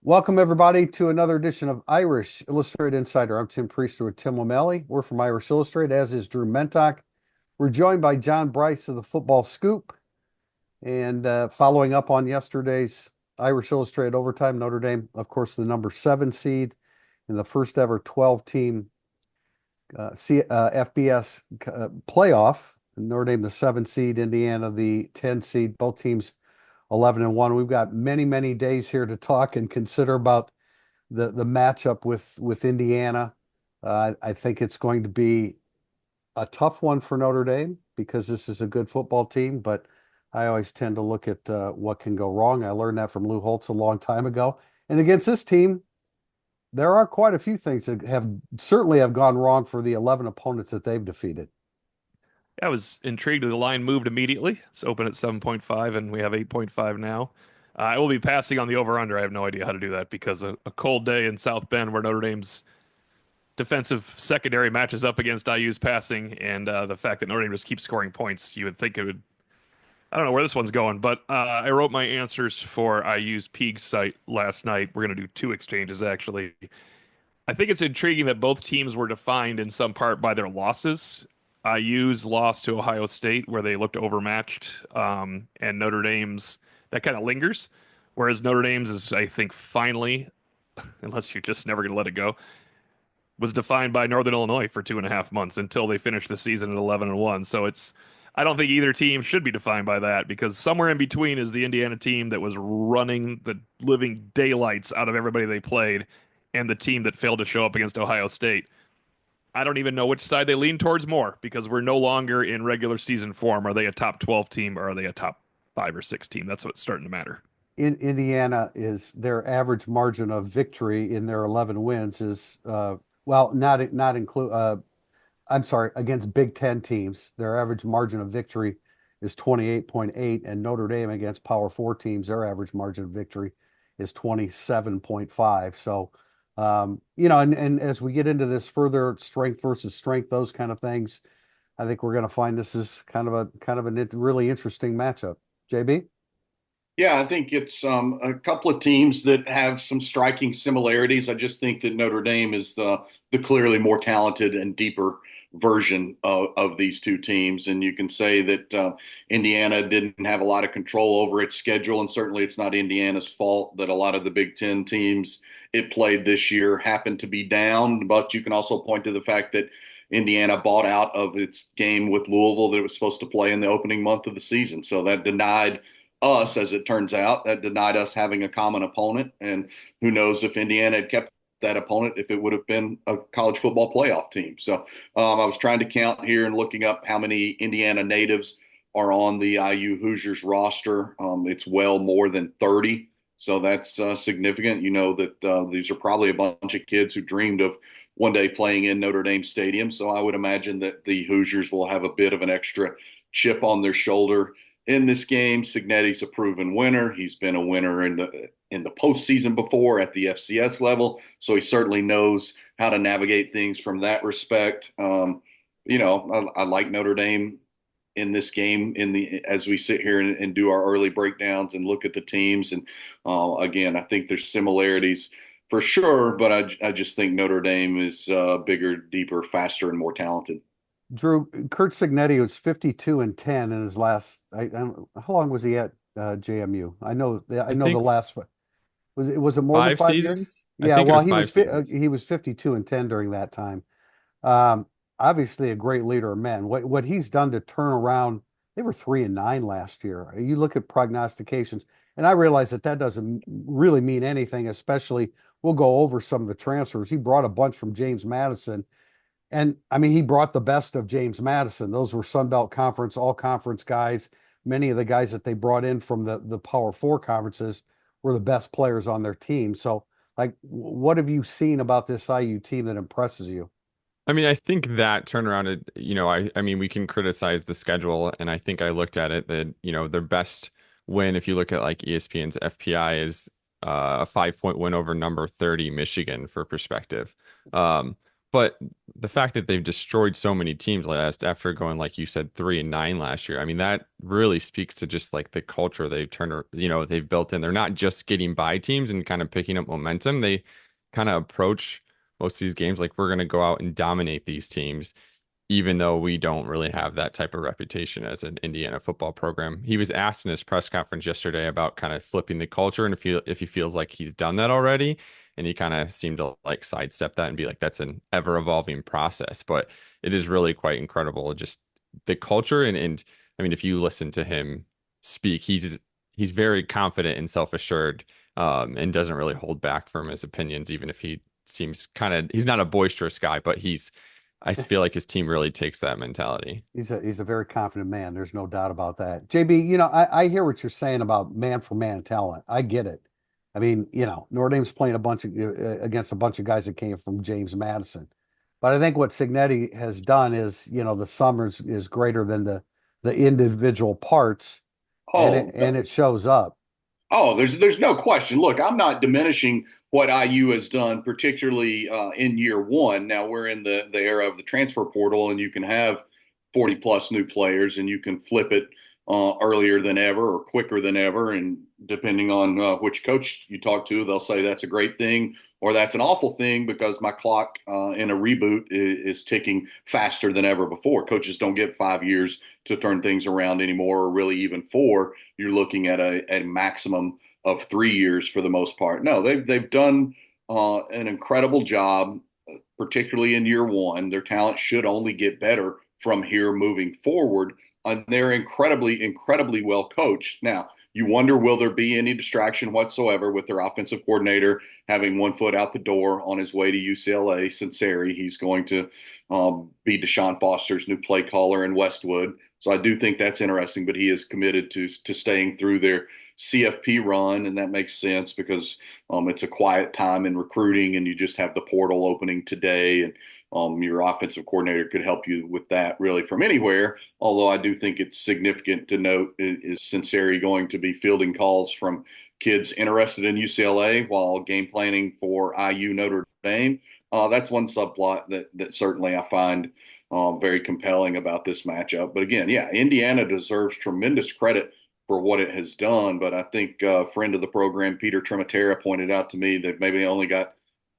Welcome, everybody, to another edition of Irish Illustrated Insider. I'm Tim Priester with Tim O'Malley. We're from Irish Illustrated, as is Drew Mentok. We're joined by John Bryce of the Football Scoop. And following up on yesterday's Irish Illustrated overtime, Notre Dame, of course, the number 7 seed in the first ever 12-team FBS playoff. Notre Dame, the 7 seed, Indiana, the 10 seed, both teams 11-1. We've got many, many days here to talk and consider about the matchup with Indiana. I think it's going to be a tough one for Notre Dame because this is a good football team, but I always tend to look at what can go wrong. I learned that from Lou Holtz a long time ago. And against this team, there are quite a few things that have certainly have gone wrong for the 11 opponents that they've defeated. I was intrigued that the line moved immediately. It's open at 7.5 and we have 8.5 now. I will be passing on the over-under. I have no idea how to do that because a cold day in South Bend where Notre Dame's defensive secondary matches up against IU's passing and the fact that Notre Dame just keeps scoring points, you would think it would. I don't know where this one's going, but I wrote my answers for IU's Peak site last night. We're going to do two exchanges, actually. I think it's intriguing that both teams were defined in some part by their losses. IU's loss to Ohio State, where they looked overmatched, and Notre Dame's that kind of lingers. Whereas Notre Dame's is, I think, finally, unless you're just never going to let it go, was defined by Northern Illinois for 2.5 months until they finished the season at 11-1. So I don't think either team should be defined by that because somewhere in between is the Indiana team that was running the living daylights out of everybody they played, and the team that failed to show up against Ohio State. I don't even know which side they lean towards more because we're no longer in regular season form. Are they a top 12 team or are they a top 5 or 6 team? That's what's starting to matter. Indiana is their average margin of victory in their 11 wins is well, not include I'm sorry, against Big Ten teams, their average margin of victory is 28.8, and Notre Dame against Power Four teams, their average margin of victory is 27.5. So, and as we get into this further strength versus strength, those kind of things, I think we're going to find this is kind of a really interesting matchup. JB? Yeah, I think it's a couple of teams that have some striking similarities. I just think that Notre Dame is the clearly more talented and deeper version of these two teams. And you can say that Indiana didn't have a lot of control over its schedule, and certainly it's not Indiana's fault that a lot of the Big Ten teams it played this year happened to be down. But you can also point to the fact that Indiana bought out of its game with Louisville that it was supposed to play in the opening month of the season. So that denied us, as it turns out, that denied us having a common opponent. And who knows if Indiana had kept that opponent, if it would have been a college football playoff team. So I was trying to count here and looking up how many Indiana natives are on the IU Hoosiers roster. It's well more than 30. So that's significant. You know that these are probably a bunch of kids who dreamed of one day playing in Notre Dame Stadium. So I would imagine that the Hoosiers will have a bit of an extra chip on their shoulder in this game. Signetti's a proven winner. He's been a winner in the postseason before at the FCS level, so he certainly knows how to navigate things from that respect. I like Notre Dame in this game in the as we sit here and do our early breakdowns and look at the teams. And again, I think there's similarities for sure, but I just think Notre Dame is bigger, deeper, faster, and more talented. Drew, Kurt Signetti was 52-10 in his last. I don't, how long was he at JMU? I I know the think last. Was it more than five 5 years? seasons. I Yeah, think it well, was five seasons. he was 52-10 during that time. Um, Obviously a great leader of men. What he's done to turn around, they were 3-9 last year. You look at prognostications, and I realize that doesn't really mean anything, especially we'll go over some of the transfers. He brought a bunch from James Madison, and I mean, he brought the best of James Madison. Those were Sun Belt Conference, all conference guys. Many of the guys that they brought in from the Power Four conferences were the best players on their team. So, like, what have you seen about this IU team that impresses you? I mean, I think that turnaround, I mean, we can criticize the schedule, and I think I looked at it that, their best win, if you look at like ESPN's FPI, is a 5-point win over number 30 Michigan for perspective. But the fact that they've destroyed so many teams last after going, like you said, 3-9 last year, I mean, that really speaks to just like the culture they've they've built in. They're not just getting by teams and kind of picking up momentum. They kind of approach most of these games like we're going to go out and dominate these teams, even though we don't really have that type of reputation as an Indiana football program. He was asked in his press conference yesterday about kind of flipping the culture and if he feels like he's done that already. And he kind of seemed to like sidestep that and be like, that's an ever evolving process. But it is really quite incredible, just the culture. And I mean, if you listen to him speak, he's very confident and self-assured, and doesn't really hold back from his opinions, even if he seems he's not a boisterous guy, but I feel like his team really takes that mentality. He's a very confident man. There's no doubt about that. JB, I hear what you're saying about man for man talent. I get it. I mean, Notre Dame's playing against a bunch of guys that came from James Madison. But I think what Signetti has done is, the sum is greater than the individual parts, and Oh, it shows up. Oh, there's no question. Look, I'm not diminishing what IU has done, particularly in year one. Now we're in the era of the transfer portal, and you can have 40 plus new players, and you can flip it earlier than ever or quicker than ever. And depending on which coach you talk to, they'll say that's a great thing or that's an awful thing because my clock in a reboot is ticking faster than ever before. Coaches don't get 5 years to turn things around anymore, or really even four. You're looking at a maximum of 3 years for the most part. No, they've done an incredible job, particularly in year one. Their talent should only get better from here moving forward, and they're incredibly well coached. Now, you wonder, will there be any distraction whatsoever with their offensive coordinator having one foot out the door on his way to UCLA? Sinceri, he's going to be Deshaun Foster's new play caller in Westwood. So I do think that's interesting, but he is committed to staying through their CFP run, and that makes sense because it's a quiet time in recruiting, and you just have the portal opening today, and your offensive coordinator could help you with that really from anywhere. Although I do think it's significant to note, is Sinceri going to be fielding calls from kids interested in UCLA while game planning for IU Notre Dame? That's one subplot that certainly I find very compelling about this matchup. But again, yeah, Indiana deserves tremendous credit for what it has done. But I think a friend of the program, Peter Trematera, pointed out to me that maybe they only got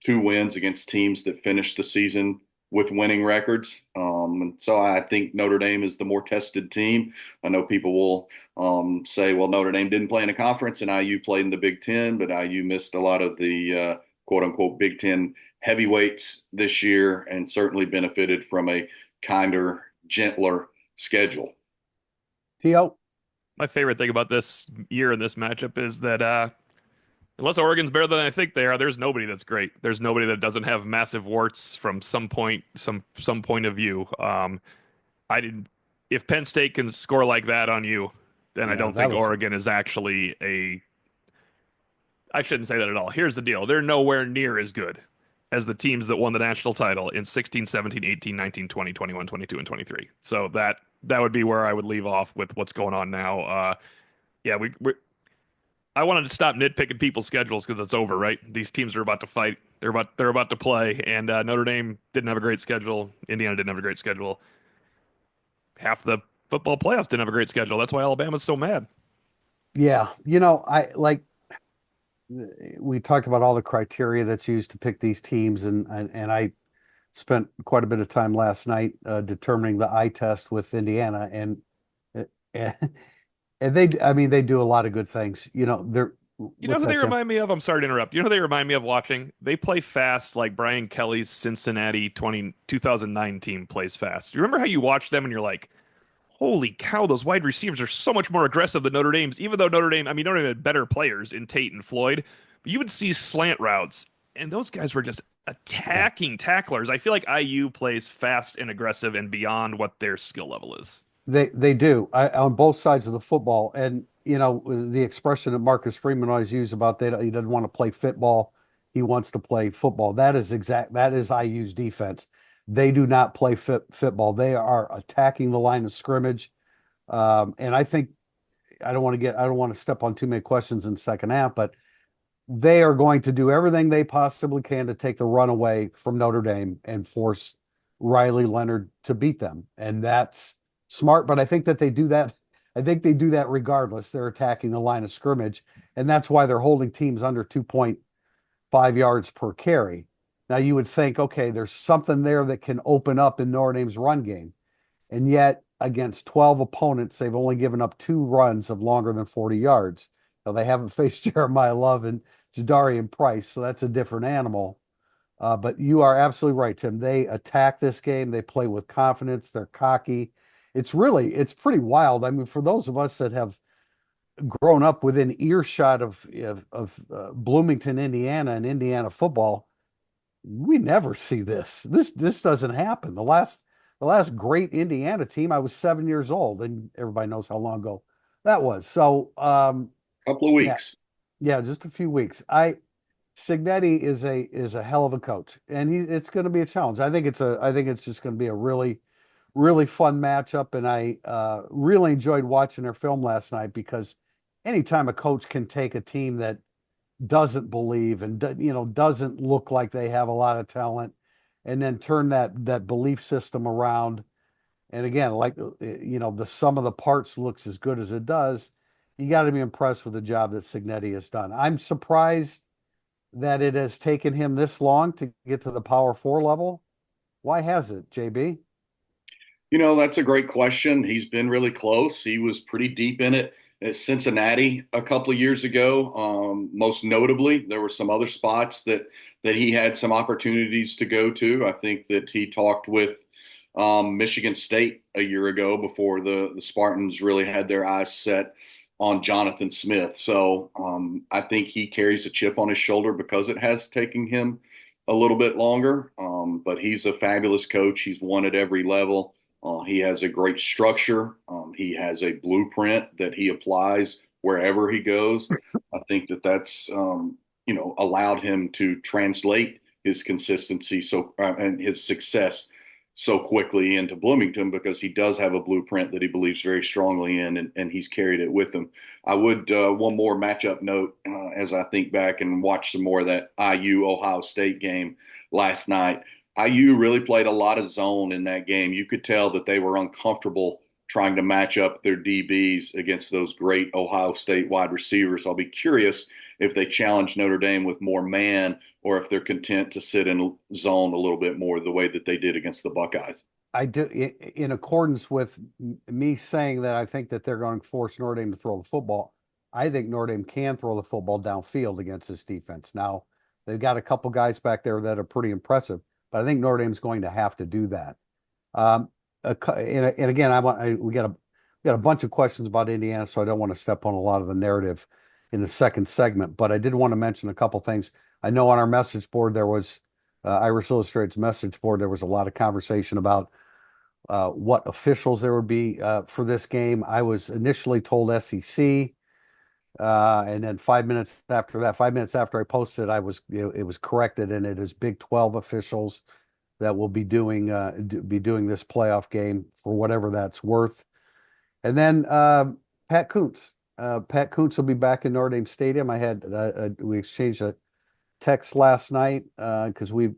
2 wins against teams that finished the season with winning records. And so I think Notre Dame is the more tested team. I know people will say, well, Notre Dame didn't play in a conference and IU played in the Big Ten, but IU missed a lot of the quote unquote Big Ten heavyweights this year and certainly benefited from a kinder, gentler schedule. T.O.? My favorite thing about this year and this matchup is that unless Oregon's better than I think they are, there's nobody that's great. There's nobody that doesn't have massive warts from some point of view. I didn't. If Penn State can score like that on you, then I don't think Oregon is actually a. I shouldn't say that at all. Here's the deal. They're nowhere near as good as the teams that won the national title in 16, 17, 18, 19, 20, 21, 22, and 23. So that would be where I would leave off with what's going on now. Yeah, I wanted to stop nitpicking people's schedules because it's over, right? These teams are about to fight. They're about to play, and Notre Dame didn't have a great schedule. Indiana didn't have a great schedule. Half the football playoffs didn't have a great schedule. That's why Alabama's so mad. Yeah, I like we talked about all the criteria that's used to pick these teams, and I spent quite a bit of time last night determining the eye test with Indiana, and they do a lot of good things. They're You know who they remind me of? I'm sorry to interrupt. You know who they remind me of watching? They play fast like Brian Kelly's Cincinnati 2009 team plays fast. You remember how you watch them and you're like, holy cow, those wide receivers are so much more aggressive than Notre Dame's, even though Notre Dame had better players in Tate and Floyd. But you would see slant routes, and those guys were just attacking tacklers. I feel like IU plays fast and aggressive and beyond what their skill level is. They do on both sides of the football, and the expression that Marcus Freeman always used about that he doesn't want to play football, he wants to play football. That is IU's defense. They do not play football. They are attacking the line of scrimmage, and I think I don't want to step on too many questions in the second half, but they are going to do everything they possibly can to take the run away from Notre Dame and force Riley Leonard to beat them. And that's smart, but I think that they do that. I think they do that regardless. They're attacking the line of scrimmage, and that's why they're holding teams under 2.5 yards per carry. Now you would think, okay, there's something there that can open up in Notre Dame's run game. And yet, against 12 opponents, they've only given up 2 runs of longer than 40 yards. Now, they haven't faced Jeremiah Love and Jadarian Price, so that's a different animal. But you are absolutely right, Tim. They attack this game. They play with confidence. They're cocky. It's pretty wild. I mean, for those of us that have grown up within earshot of Bloomington, Indiana, and Indiana football, we never see this. This doesn't happen. The last great Indiana team, I was 7 years old, and everybody knows how long ago that was. So Couple of yeah, weeks. yeah, just a few weeks. I Signetti is a hell of a coach, and it's going to be a challenge. I think it's just going to be a really really fun matchup, and I really enjoyed watching their film last night because anytime a coach can take a team that doesn't believe and doesn't look like they have a lot of talent and then turn that belief system around, and again, like the sum of the parts looks as good as it does, you got to be impressed with the job that Signetti has done. I'm surprised that it has taken him this long to get to the Power Four level. Why has it, JB? That's a great question. He's been really close. He was pretty deep in it at Cincinnati a couple of years ago. Most notably, there were some other spots that he had some opportunities to go to. I think that he talked with Michigan State a year ago before the Spartans really had their eyes set on Jonathan Smith. So I think he carries a chip on his shoulder because it has taken him a little bit longer. But he's a fabulous coach. He's won at every level. He has a great structure. He has a blueprint that he applies wherever he goes. I think that's allowed him to translate his consistency and his success so quickly into Bloomington because he does have a blueprint that he believes very strongly in, and he's carried it with him. I would one more matchup note as I think back and watch some more of that IU Ohio State game last night. IU really played a lot of zone in that game. You could tell that they were uncomfortable trying to match up their DBs against those great Ohio State wide receivers. I'll be curious if they challenge Notre Dame with more man or if they're content to sit in zone a little bit more the way that they did against the Buckeyes. I do, in accordance with me saying that I think that they're going to force Notre Dame to throw the football. I think Notre Dame can throw the football downfield against this defense. Now, they've got a couple guys back there that are pretty impressive, but I think Notre Dame's going to have to do that. And again, we got a bunch of questions about Indiana, so I don't want to step on a lot of the narrative in the second segment, but I did want to mention a couple things. I know on our message board there was Irish Illustrated's message board. There was a lot of conversation about what officials there would be for this game. I was initially told SEC, and then 5 minutes after that, 5 minutes after I posted, it was corrected, and it is Big 12 officials that will be doing this playoff game for whatever that's worth. And then Pat Kuntz. Pat Kuntz will be back in Notre Dame Stadium. We exchanged a text last night because we've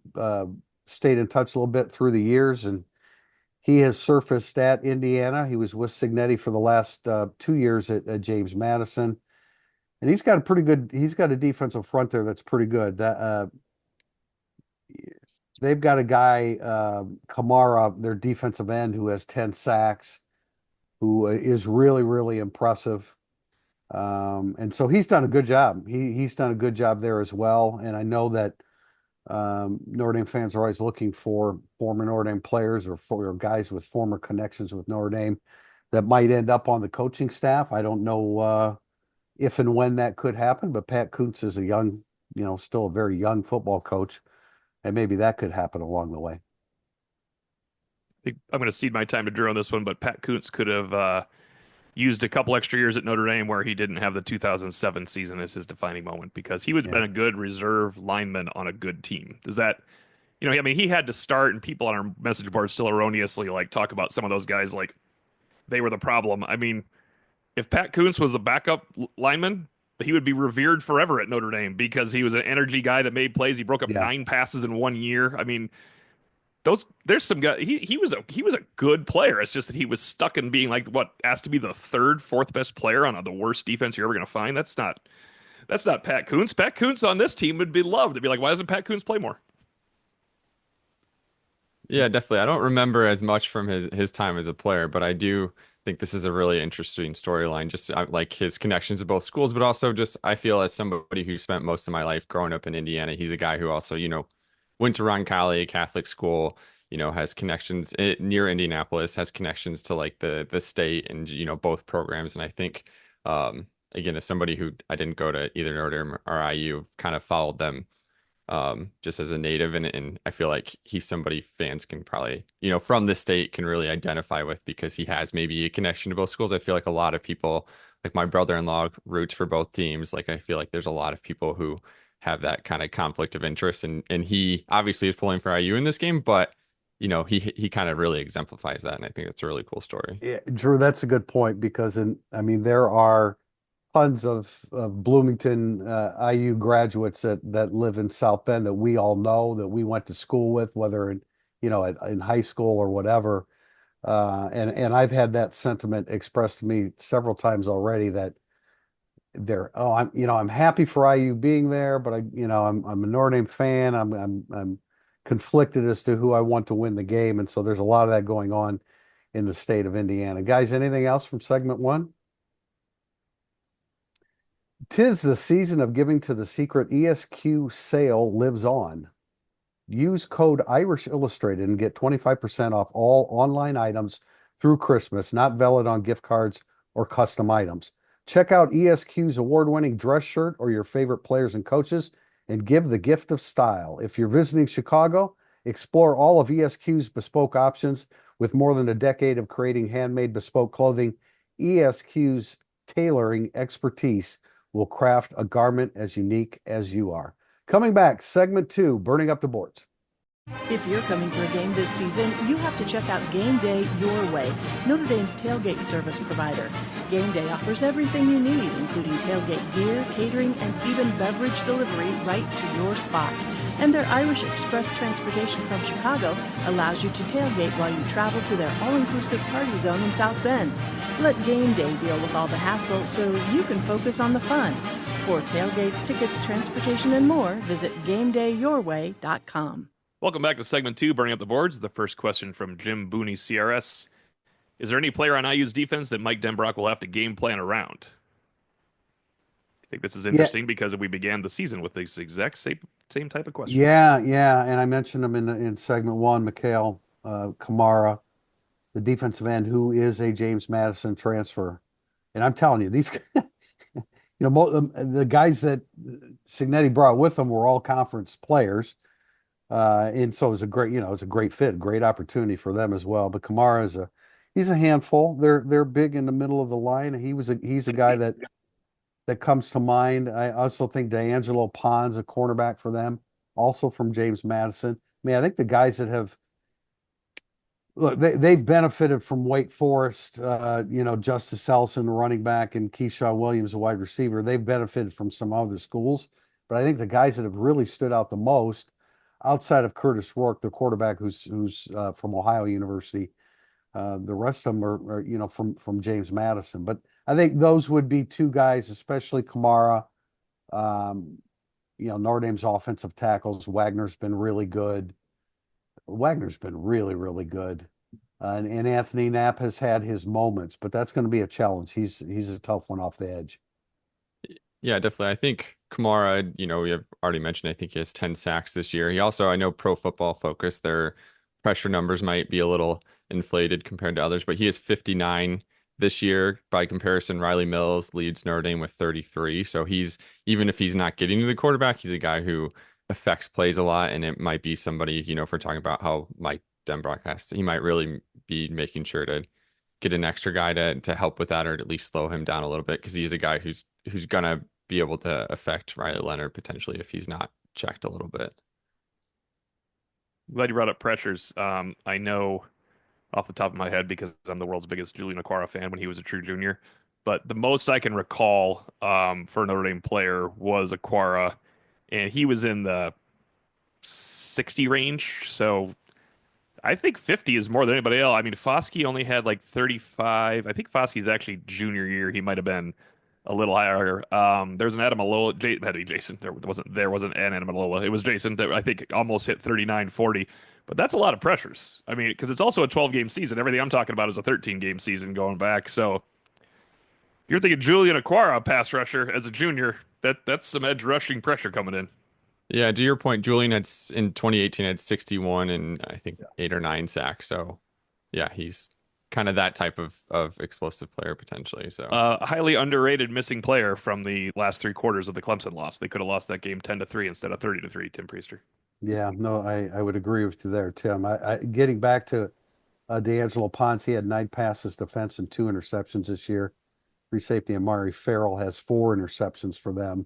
stayed in touch a little bit through the years, and he has surfaced at Indiana. He was with Signetti for the last 2 years at James Madison, and he's got a defensive front there that's pretty good. They've got a guy, Kamara, their defensive end, who has 10 sacks, who is really, really impressive. And so he's done a good job. He's done a good job there as well. And I know that Notre Dame fans are always looking for former Notre Dame players or for guys with former connections with Notre Dame that might end up on the coaching staff. I don't know if and when that could happen, but Pat Kuntz is still a very young football coach, and maybe that could happen along the way. I think I'm going to cede my time to Drew on this one, but Pat Kuntz could have used a couple extra years at Notre Dame where he didn't have the 2007 season as his defining moment because he would have been a good reserve lineman on a good team. Does that, I mean, he had to start, and people on our message board still erroneously talk about some of those guys like they were the problem. I mean, if Pat Kuntz was a backup lineman, he would be revered forever at Notre Dame because he was an energy guy that made plays. He broke up Yeah. 9 passes in 1 year. I mean, there's some guy. He was a good player. It's just that he was stuck in being like what asked to be the third, fourth best player on the worst defense you're ever going to find. That's not Pat Kuntz. Pat Kuntz on this team would be loved. They'd be like, why doesn't Pat Kuntz play more? Yeah, definitely. I don't remember as much from his time as a player, but I do think this is a really interesting storyline. Just like his connections to both schools, but also just I feel as somebody who spent most of my life growing up in Indiana, he's a guy who also, went to Roncalli, a Catholic school, has connections near Indianapolis, has connections to like the state and both programs. And I think again, as somebody who I didn't go to either Notre Dame or IU, kind of followed them just as a native, and I feel like he's somebody fans can probably, from the state can really identify with because he has maybe a connection to both schools. I feel like a lot of people, like my brother-in-law roots for both teams. Like I feel like there's a lot of people who have that kind of conflict of interest, and he obviously is pulling for IU in this game, but he kind of really exemplifies that, and I think that's a really cool story. Yeah, Drew, that's a good point because I mean there are tons of Bloomington IU graduates that live in South Bend that we all know that we went to school with, whether in high school or whatever. And I've had that sentiment expressed to me several times already that I'm happy for IU being there, but I'm a Notre Dame fan. I'm conflicted as to who I want to win the game, and so there's a lot of that going on in the state of Indiana. Guys, anything else from segment one? 'Tis the season of giving to the secret ESQ sale lives on. Use code Irish Illustrated and get 25% off all online items through Christmas, not valid on gift cards or custom items. Check out ESQ's award-winning dress shirt or your favorite players and coaches and give the gift of style. If you're visiting Chicago, explore all of ESQ's bespoke options with more than a decade of creating handmade bespoke clothing. ESQ's tailoring expertise will craft a garment as unique as you are. Coming back, segment two, burning up the boards. If you're coming to a game this season, you have to check out Game Day Your Way, Notre Dame's tailgate service provider. Game Day offers everything you need, including tailgate gear, catering, and even beverage delivery right to your spot. And their Irish Express transportation from Chicago allows you to tailgate while you travel to their all-inclusive party zone in South Bend. Let Game Day deal with all the hassle so you can focus on the fun. For tailgates, tickets, transportation, and more, visit GameDayYourWay.com. Welcome back to segment two, burning up the boards. The first question from Jim Booney, CRS. Is there any player on IU's defense that Mike Denbrock will have to game plan around? I think this is interesting because we began the season with this exact same type of question. Yeah, and I mentioned him in segment one, Mikhail Kamara, the defensive end, who is a James Madison transfer. And I'm telling you, these, the guys that Cignetti brought with him were all conference players. And so it was a great fit, great opportunity for them as well. But Kamara he's a handful. They're big in the middle of the line. He's a guy that comes to mind. I also think D'Angelo Pond's a cornerback for them, also from James Madison. I mean, I think the guys that have they've benefited from Wake Forest, Justice Ellison, the running back, and Keyshawn Williams, a wide receiver. They've benefited from some other schools, but I think the guys that have really stood out the most, outside of Curtis Rourke, the quarterback who's from Ohio University, the rest of them are from James Madison. But I think those would be two guys, especially Kamara. Notre Dame's offensive tackles. Wagner's been really good. Wagner's been really, really good. And Anthony Knapp has had his moments, but that's going to be a challenge. He's a tough one off the edge. Yeah, definitely. I think Kamara, we have already mentioned, I think he has 10 sacks this year. He also, I know Pro Football Focus, their pressure numbers might be a little inflated compared to others, but he has 59 this year. By comparison, Riley Mills leads Notre Dame with 33. So even if he's not getting to the quarterback, he's a guy who affects plays a lot. And it might be somebody, if we're talking about how Mike Denbrock he might really be making sure to get an extra guy to help with that, or at least slow him down a little bit, because he's a guy who's gonna be able to affect Riley Leonard potentially if he's not checked a little bit. Glad you brought up pressures. I know off the top of my head, because I'm the world's biggest Julian Okwara fan when he was a true junior, but the most I can recall for a Notre Dame player was Aquara, and he was in the 60 range. So I think 50 is more than anybody else. I mean, Foskey only had like 35. I think Foskey's actually junior year. He might have been a little higher. There's an Adam Alola. Had to be Jason. There wasn't an Adam Alola. It was Jason that I think almost hit 39, 40. But that's a lot of pressures. I mean, because it's also a 12-game season. Everything I'm talking about is a 13-game season going back. So if you're thinking Julian Aquara, pass rusher as a junior, that's some edge rushing pressure coming in. Yeah, to your point, Julian in 2018 had 61 and I think 8 or 9 sacks. So yeah, he's kind of that type of explosive player potentially. So Highly underrated missing player from the last 3 quarters of the Clemson loss. They could have lost that game 10-3 instead of 30-3. Tim Priester. Yeah, no, I would agree with you there, Tim. I getting back to D'Angelo Ponce, he had 9 passes defense and 2 interceptions this year. Free safety Amari Farrell has 4 interceptions for them.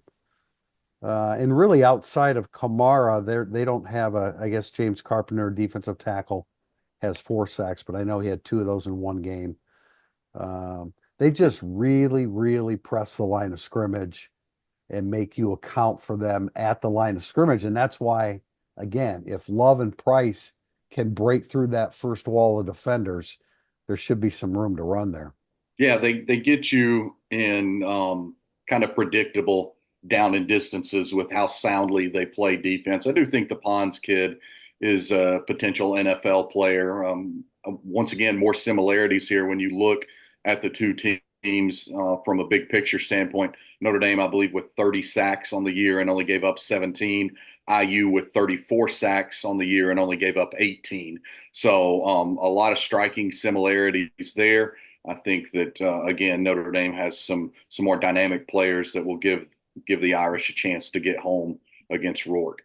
And really outside of Kamara, they don't have I guess James Carpenter, defensive tackle, has 4 sacks, but I know he had 2 of those in one game. They just really, really press the line of scrimmage and make you account for them at the line of scrimmage. And that's why, again, if Love and Price can break through that first wall of defenders, there should be some room to run there. Yeah, they get you in kind of predictable down and distances with how soundly they play defense. I do think the Pons kid is a potential NFL player. Once again, more similarities here when you look at the two teams from a big picture standpoint. Notre Dame, I believe, with 30 sacks on the year and only gave up 17. IU with 34 sacks on the year and only gave up 18. So a lot of striking similarities there. I think that, again, Notre Dame has some more dynamic players that will give the Irish a chance to get home against Rourke.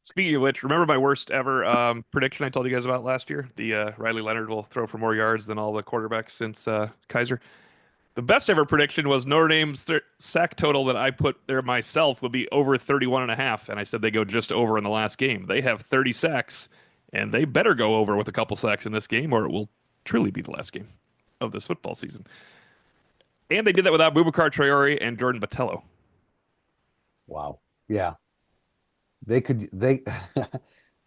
Speaking of which, remember my worst ever prediction I told you guys about last year? The Riley Leonard will throw for more yards than all the quarterbacks since Kaiser. The best ever prediction was Notre Dame's sack total that I put there myself would be over 31.5, and I said they go just over in the last game. They have 30 sacks, and they better go over with a couple sacks in this game, or it will truly be the last game of this football season. And they did that without Boubacar Traore and Jordan Botello. Wow. Yeah. They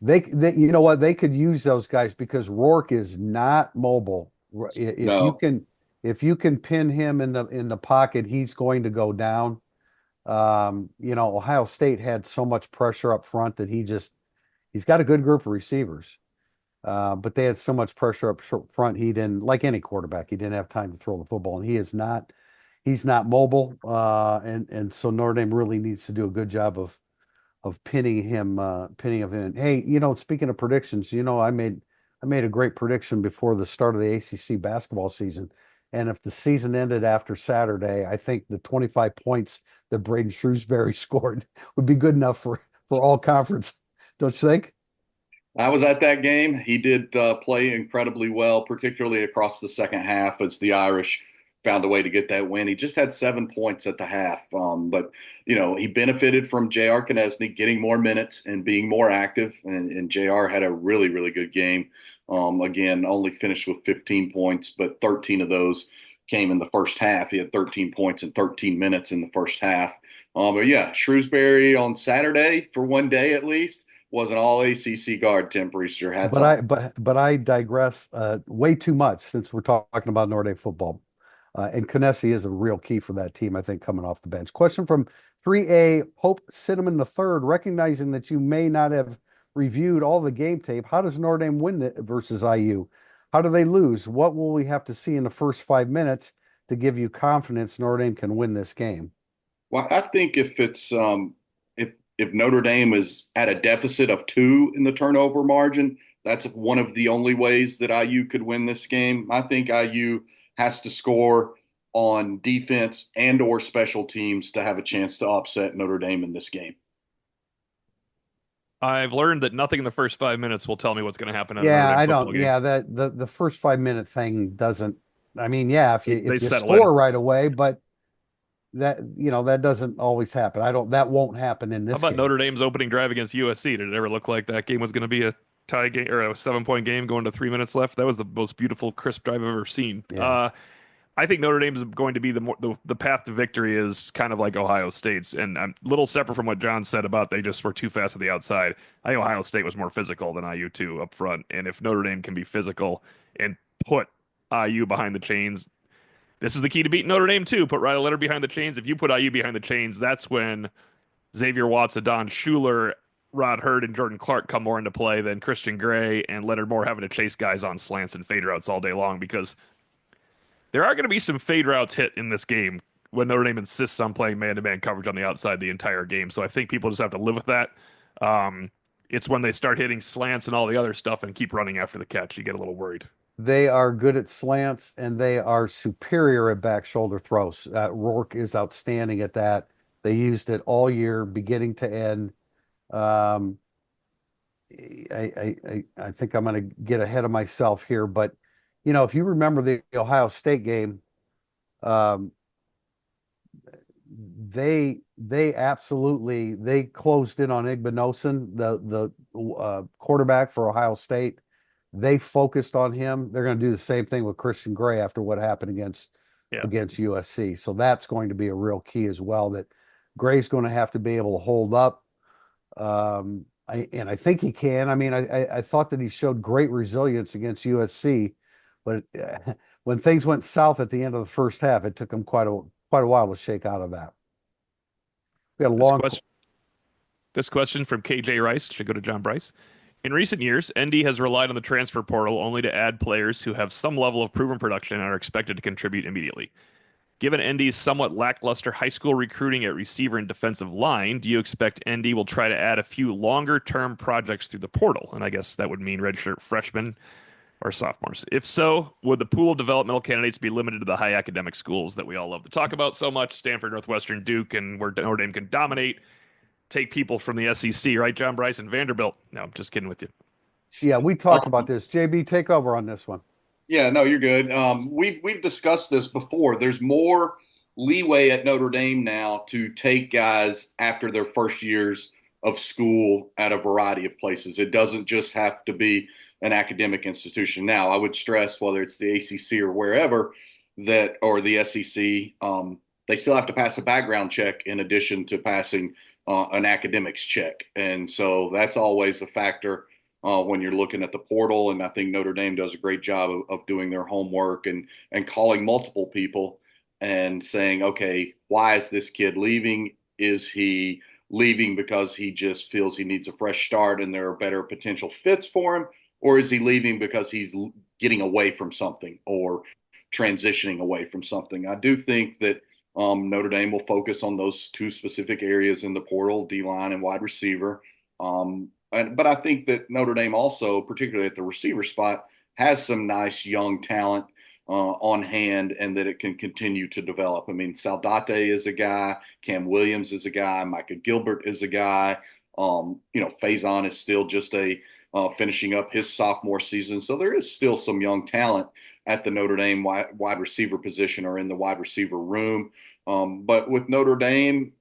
you know what, they could use those guys because Rourke is not mobile. If you can pin him in the pocket, he's going to go down. Ohio State had so much pressure up front that he's got a good group of receivers. But they had so much pressure up front, he didn't, like any quarterback, he didn't have time to throw the football, and he's not mobile. And so Notre Dame really needs to do a good job of pinning him in. Hey, speaking of predictions, I made a great prediction before the start of the ACC basketball season. And if the season ended after Saturday, I think the 25 points that Braden Shrewsbury scored would be good enough for all conference. Don't you think? I was at that game. He did play incredibly well, particularly across the second half as the Irish found a way to get that win. He just had 7 points at the half. But he benefited from J.R. Knesny getting more minutes and being more active. And J.R. had a really, really good game. Again, only finished with 15 points, but 13 of those came in the first half. He had 13 points in 13 minutes in the first half. But yeah, Shrewsbury on Saturday, for one day at least, was an all ACC guard. Tim Priester had. But I digress way too much since we're talking about Notre Dame football. And Knesset is a real key for that team, I think, coming off the bench. Question from 3A Hope Cinnamon III. Recognizing that you may not have reviewed all the game tape, how does Notre Dame win versus IU? How do they lose? What will we have to see in the first 5 minutes to give you confidence Notre Dame can win this game? Well, I think if it's if Notre Dame is at a deficit of 2 in the turnover margin, that's one of the only ways that IU could win this game. I think IU has to score on defense and or special teams to have a chance to upset Notre Dame in this game. I've learned that nothing in the first 5 minutes will tell me what's going to happen. I don't. Game. Yeah, the first 5 minute thing doesn't. I mean, yeah, if you score right away, but that doesn't always happen. That won't happen in this. How about game. Notre Dame's opening drive against USC? Did it ever look like that game was going to be a tie game or a 7-point game going to 3 minutes left? That was the most beautiful, crisp drive I've ever seen. Yeah. I think Notre Dame is going to be the path to victory is kind of like Ohio State's, and I'm a little separate from what John said about they just were too fast at the outside. I think Ohio State was more physical than IU too up front, and if Notre Dame can be physical and put IU behind the chains, this is the key to beating Notre Dame too. Put Riley Leonard behind the chains. If you put IU behind the chains, that's when Xavier Watts, Adon Schuler, Rod Hurd, and Jordan Clark come more into play than Christian Gray and Leonard Moore having to chase guys on slants and fade routes all day long, because there are going to be some fade routes hit in this game when Notre Dame insists on playing man-to-man coverage on the outside the entire game. So I think people just have to live with that. It's when they start hitting slants and all the other stuff and keep running after the catch, you get a little worried. They are good at slants and they are superior at back shoulder throws. Rourke is outstanding at that. They used it all year, beginning to end. Um, I think I'm going to get ahead of myself here, but if you remember the Ohio State game, um, they absolutely they closed in on Igbinosun, the quarterback for Ohio State. They focused on him. They're going to do the same thing with Christian Gray after what happened against USC. So that's going to be a real key as well. That Gray's going to have to be able to hold up. I think he can. I mean, I thought that he showed great resilience against USC, but when things went south at the end of the first half, it took him quite a while to shake out of that. We had a long. This question from KJ Rice should go to John Bryce. In recent years, ND has relied on the transfer portal only to add players who have some level of proven production and are expected to contribute immediately. Given ND's somewhat lackluster high school recruiting at receiver and defensive line, do you expect ND will try to add a few longer-term projects through the portal? And I guess that would mean redshirt freshmen or sophomores. If so, would the pool of developmental candidates be limited to the high academic schools that we all love to talk about so much, Stanford, Northwestern, Duke, and where Notre Dame can dominate, take people from the SEC, right, John Bryce and Vanderbilt? No, I'm just kidding with you. Yeah, we talked about this. JB, take over on this one. Yeah, no, you're good. We've discussed this before. There's more leeway at Notre Dame now to take guys after their first years of school at a variety of places. It doesn't just have to be an academic institution. Now, I would stress, whether it's the ACC or wherever or the SEC, they still have to pass a background check in addition to passing an academics check. And so that's always a factor when you're looking at the portal. And I think Notre Dame does a great job of doing their homework and calling multiple people and saying, okay, why is this kid leaving? Is he leaving because he just feels he needs a fresh start and there are better potential fits for him? Or is he leaving because he's getting away from something or transitioning away from something? I do think that Notre Dame will focus on those two specific areas in the portal, D-line and wide receiver. But I think that Notre Dame also, particularly at the receiver spot, has some nice young talent on hand and that it can continue to develop. I mean, Saldate is a guy, Cam Williams is a guy, Micah Gilbert is a guy. Faison is still just finishing up his sophomore season. So there is still some young talent at the Notre Dame wide receiver position or in the wide receiver room. But with Notre Dame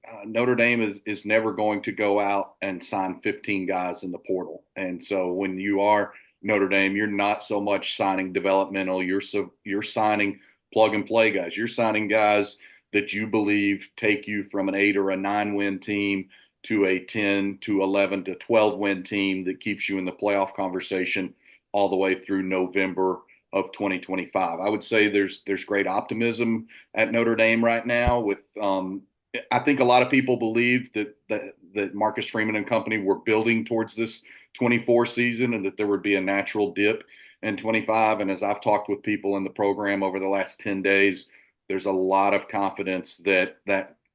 is never going to go out and sign 15 guys in the portal. And so when you are Notre Dame, you're not so much signing developmental. You're signing plug and play guys. You're signing guys that you believe take you from an 8 or a 9 win team to a 10 to 11 to 12 win team that keeps you in the playoff conversation all the way through November of 2025. I would say there's great optimism at Notre Dame right now. With I think a lot of people believed that Marcus Freeman and company were building towards this 24 season and that there would be a natural dip in 25. And as I've talked with people in the program over the last 10 days, there's a lot of confidence that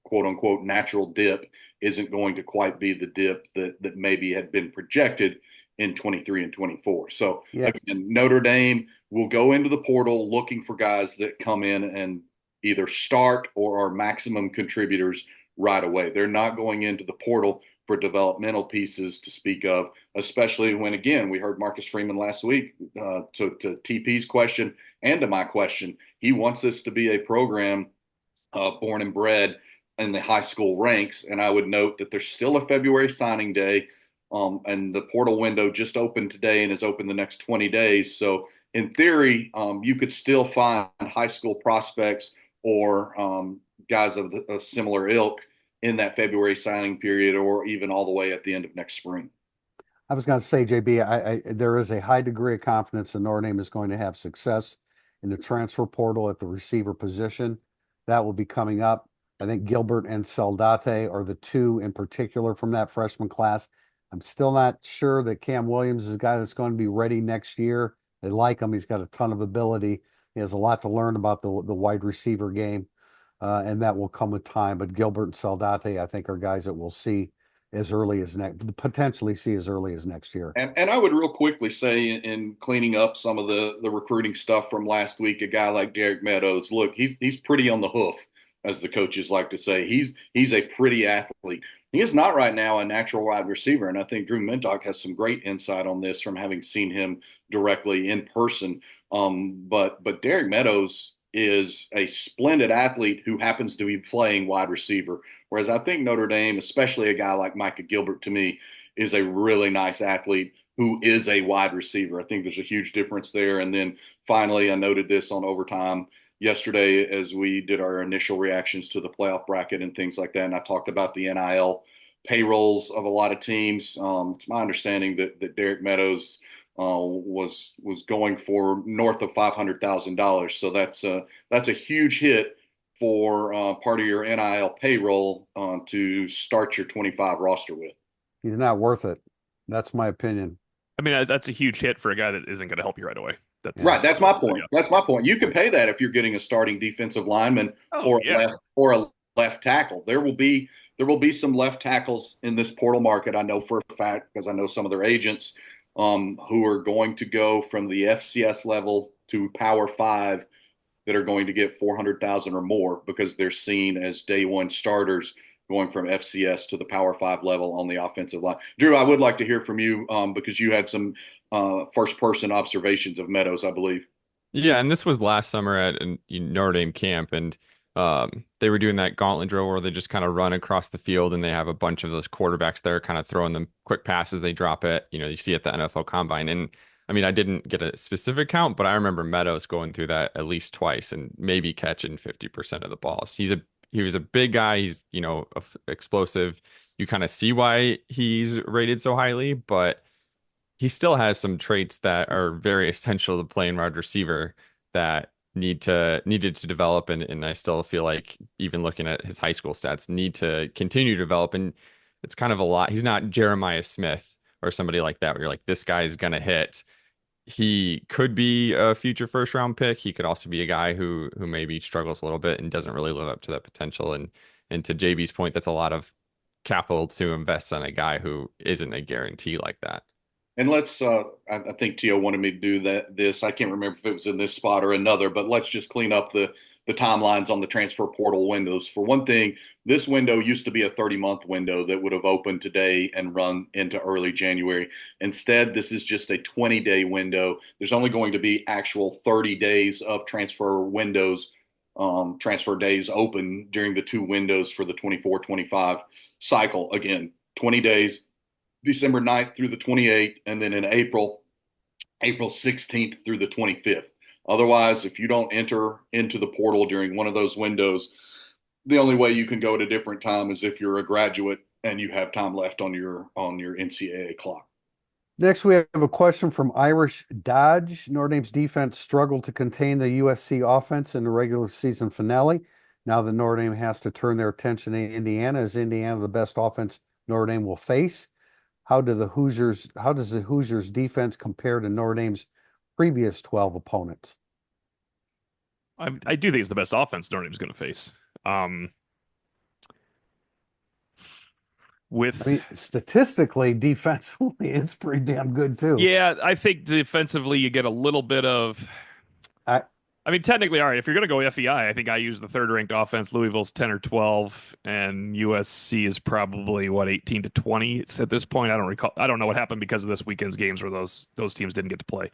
quote unquote natural dip isn't going to quite be the dip that maybe had been projected in 23 and 24. So again, Notre Dame will go into the portal looking for guys that come in and either start or are maximum contributors right away. They're not going into the portal for developmental pieces to speak of, especially when, again, we heard Marcus Freeman last week to TP's question and to my question. He wants this to be a program born and bred in the high school ranks. And I would note that there's still a February signing day. And the portal window just opened today and is open the next 20 days. So in theory, you could still find high school prospects or guys of similar ilk in that February signing period, or even all the way at the end of next spring. I was going to say, JB, there is a high degree of confidence that Notre Dame is going to have success in the transfer portal at the receiver position. That will be coming up. I think Gilbert and Saldate are the two in particular from that freshman class. I'm still not sure that Cam Williams is a guy that's going to be ready next year. They like him. He's got a ton of ability. He has a lot to learn about the wide receiver game, and that will come with time. But Gilbert and Saldate, I think, are guys that we'll see as early as potentially see as early as next year. And I would real quickly say, in cleaning up some of the recruiting stuff from last week, a guy like Derek Meadows, look, he's pretty on the hoof, as the coaches like to say. He's a pretty athlete. He is not right now a natural wide receiver, and I think Drew Mintock has some great insight on this from having seen him directly in person. But Derek Meadows is a splendid athlete who happens to be playing wide receiver. Whereas I think Notre Dame, especially a guy like Micah Gilbert, to me, is a really nice athlete who is a wide receiver. I think there's a huge difference there. And then finally, I noted this on Overtime yesterday as we did our initial reactions to the playoff bracket and things like that. And I talked about the NIL payrolls of a lot of teams. It's my understanding that Derek Meadows was going for north of $500,000. So that's a huge hit for part of your NIL payroll to start your 25 roster with. He's not worth it. That's my opinion. I mean, that's a huge hit for a guy that isn't going to help you right away. Right. That's my point. That's my point. You can pay that if you're getting a starting defensive lineman or a left tackle. There will be some left tackles in this portal market. I know for a fact, because I know some of their agents who are going to go from the FCS level to Power 5 that are going to get 400,000 or more because they're seen as day one starters going from FCS to the Power 5 level on the offensive line. Drew, I would like to hear from you because you had some first-person observations of Meadows, I believe. Yeah, and this was last summer at Notre Dame camp, and they were doing that gauntlet drill where they just kind of run across the field, and they have a bunch of those quarterbacks there kind of throwing them quick passes. They drop it, you see at the NFL Combine. And I mean, I didn't get a specific count, but I remember Meadows going through that at least twice and maybe catching 50% of the balls. He was a big guy. He's, explosive. You kind of see why he's rated so highly, but he still has some traits that are very essential to playing wide receiver that needed to develop. And I still feel like, even looking at his high school stats, need to continue to develop. And it's kind of a lot. He's not Jeremiah Smith or somebody like that, where you're like, this guy is going to hit. He could be a future first round pick. He could also be a guy who maybe struggles a little bit and doesn't really live up to that potential. And to JB's point, that's a lot of capital to invest on a guy who isn't a guarantee like that. And let's, I think Tio wanted me to do this. I can't remember if it was in this spot or another, but let's just clean up the timelines on the transfer portal windows. For one thing, this window used to be a 30-month window that would have opened today and run into early January. Instead, this is just a 20-day window. There's only going to be actual 30 days of transfer windows, transfer days open during the two windows for the 24-25 cycle. Again, 20 days, December 9th through the 28th, and then in April 16th through the 25th. Otherwise, if you don't enter into the portal during one of those windows, the only way you can go at a different time is if you're a graduate and you have time left on your NCAA clock. Next, we have a question from Irish Dodge. Notre Dame's defense struggled to contain the USC offense in the regular season finale. Now that Notre Dame has to turn their attention to Indiana, is Indiana the best offense Notre Dame will face? How does the Hoosiers defense compare to Notre Dame's previous 12 opponents? I do think it's the best offense Notre Dame's going to face. Statistically, defensively, it's pretty damn good too. Yeah, I think defensively you get a little bit of. I mean, technically, all right. If you're going to go FEI, I think I use the third-ranked offense. Louisville's 10 or 12, and USC is probably 18 to 20 at this point. I don't recall. I don't know what happened because of this weekend's games where those teams didn't get to play.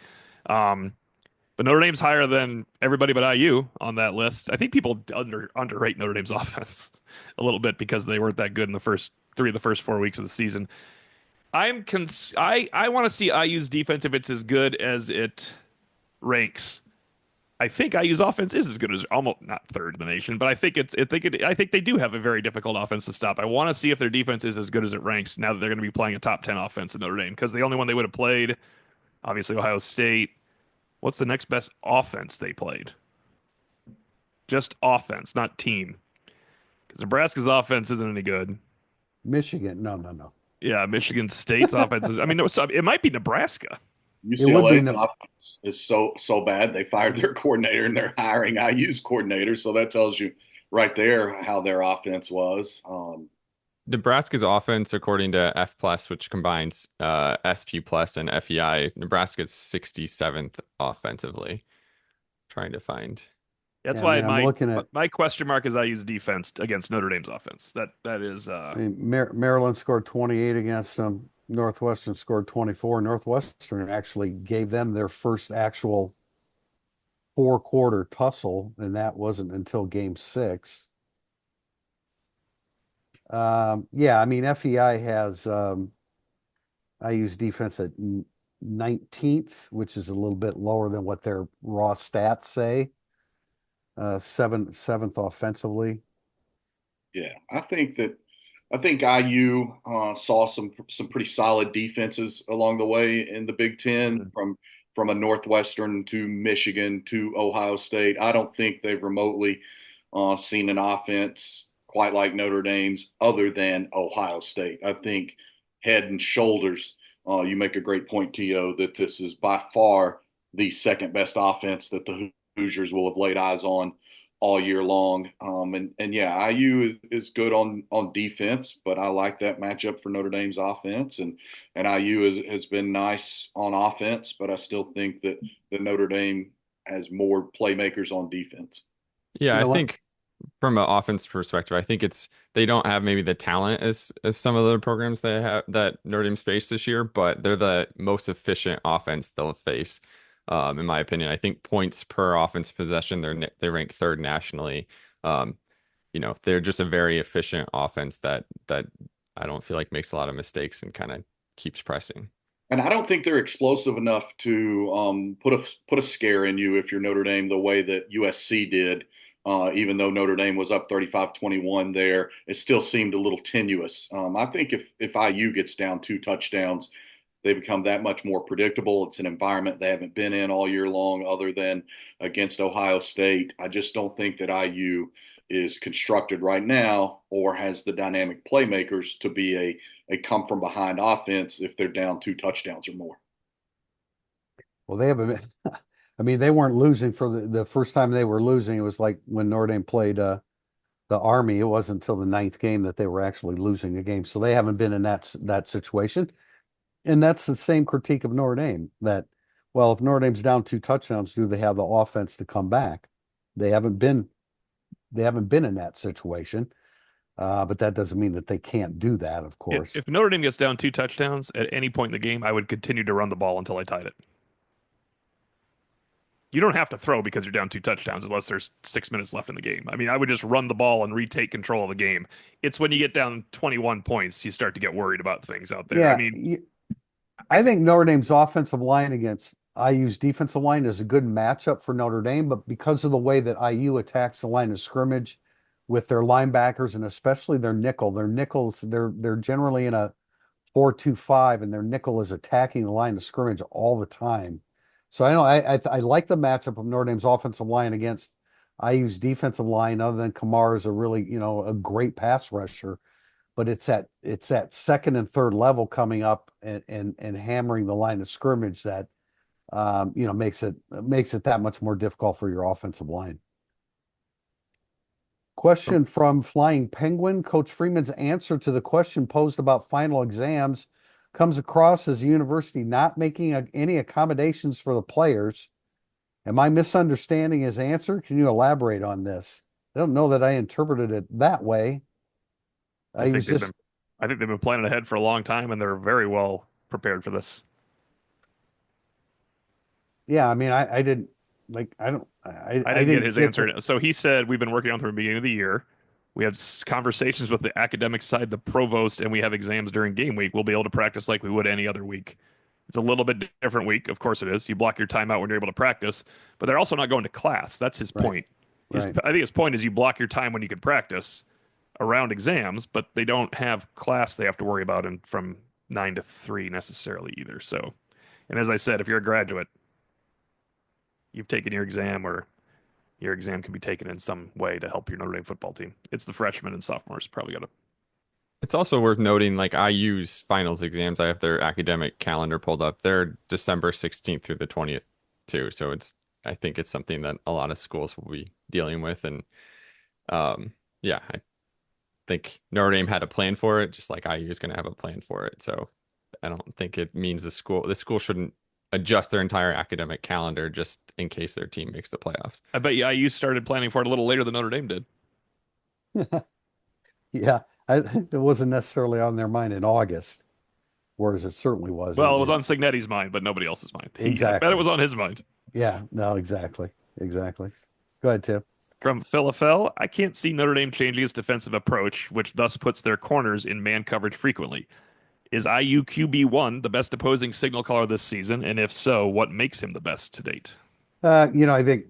But Notre Dame's higher than everybody but IU on that list. I think people underrate Notre Dame's offense a little bit because they weren't that good in the first 4 weeks of the season. I want to see IU's defense if it's as good as it ranks. I think IU's offense is as good as almost not third in the nation, but I think they do have a very difficult offense to stop. I want to see if their defense is as good as it ranks now that they're going to be playing a top 10 offense in Notre Dame because the only one they would have played, obviously Ohio State. What's the next best offense they played? Just offense, not team. Because Nebraska's offense isn't any good. Michigan. No, no, no. Yeah, Michigan State's offense is. I mean, no, it might be Nebraska. It would be UCLA's no, offense is so bad they fired their coordinator and they're hiring IU's coordinator. So that tells you right there how their offense was. Nebraska's offense, according to F plus, which combines SP plus and FEI, Nebraska's 67th offensively. Trying to find. That's yeah, why man, I'm looking at. my question mark is IU's defense against Notre Dame's offense. That is I mean, Maryland scored 28 against them. Northwestern scored 24. Northwestern actually gave them their first actual 4-quarter tussle, and that wasn't until game 6. Yeah, I mean, FEI has IU's defense at 19th, which is a little bit lower than what their raw stats say. Seventh offensively. Yeah, I think IU saw some pretty solid defenses along the way in the Big Ten from a Northwestern to Michigan to Ohio State. I don't think they've remotely seen an offense quite like Notre Dame's, other than Ohio State. I think head and shoulders. You make a great point, T.O., that this is by far the second best offense that the Hoosiers will have laid eyes on all year long. And yeah, IU is good on defense, but I like that matchup for Notre Dame's offense. And IU has been nice on offense, but I still think that Notre Dame has more playmakers on defense. Yeah, You I know what? think from an offense perspective, I think it's they don't have maybe the talent as some of the programs they have that Notre Dame's faced this year, but they're the most efficient offense they'll face. In my opinion, I think points per offense possession, they rank third nationally. Um, they're just a very efficient offense that I don't feel like makes a lot of mistakes and kind of keeps pressing. And I don't think they're explosive enough to put a scare in you if you're Notre Dame the way that USC did. Even though Notre Dame was up 35-21 there, it still seemed a little tenuous. I think if IU gets down 2 touchdowns, they become that much more predictable. It's an environment they haven't been in all year long, other than against Ohio State. I just don't think that IU is constructed right now or has the dynamic playmakers to be a come from behind offense if they're down 2 touchdowns or more. Well, they haven't. I mean, they weren't losing for the first time they were losing. It was like when Notre Dame played the Army. It wasn't until the 9th game that they were actually losing a game. So they haven't been in that situation. And that's the same critique of Notre Dame, that, well, if Notre Dame's down 2 touchdowns, do they have the offense to come back? They haven't been in that situation. But that doesn't mean that they can't do that, of course. if Notre Dame gets down 2 touchdowns at any point in the game, I would continue to run the ball until I tied it. You don't have to throw because you're down 2 touchdowns unless there's 6 minutes left in the game. I mean, I would just run the ball and retake control of the game. It's when you get down 21 points, you start to get worried about things out there. Yeah, I mean, I think Notre Dame's offensive line against IU's defensive line is a good matchup for Notre Dame, but because of the way that IU attacks the line of scrimmage with their linebackers and especially their nickels, they're generally in a 4-2-5, and their nickel is attacking the line of scrimmage all the time. So I know I like the matchup of Notre Dame's offensive line against IU's defensive line, other than Kamara is a really, a great pass rusher. But it's that second and third level coming up and hammering the line of scrimmage that makes it that much more difficult for your offensive line. Question from Flying Penguin. Coach Freeman's answer to the question posed about final exams comes across as a university not making any accommodations for the players. Am I misunderstanding his answer? Can you elaborate on this? I don't know that I interpreted it that way. I think they've been planning ahead for a long time, and they're very well prepared for this. Yeah, I mean, I didn't get his answer. So he said we've been working on from the beginning of the year. We have conversations with the academic side, the provost, and we have exams during game week. We'll be able to practice like we would any other week. It's a little bit different week. Of course it is. You block your time out when you're able to practice, but they're also not going to class. That's his Right. point. Right. I think his point is you block your time when you can practice around exams, but they don't have class they have to worry about from 9 to 3 necessarily either. So, and as I said, if you're a graduate, you've taken your exam, or your exam can be taken in some way to help your Notre Dame football team. It's the freshmen and sophomores probably got to. It's also worth noting, like IU's finals exams, I have their academic calendar pulled up. They're December 16th through the 20th too. So I think it's something that a lot of schools will be dealing with. And yeah, I think Notre Dame had a plan for it, just like IU is going to have a plan for it. So I don't think it means the school shouldn't adjust their entire academic calendar just in case their team makes the playoffs. I bet you IU started planning for it a little later than Notre Dame did. Yeah, it wasn't necessarily on their mind in August, whereas it certainly was. Well, it was on Signetti's mind, but nobody else's mind. I bet Exactly. it was on his mind. Yeah, no, exactly. Go ahead, Tim. From Philafel, I can't see Notre Dame changing its defensive approach, which thus puts their corners in man coverage frequently. Is IU QB1 the best opposing signal caller this season? And if so, what makes him the best to date? I think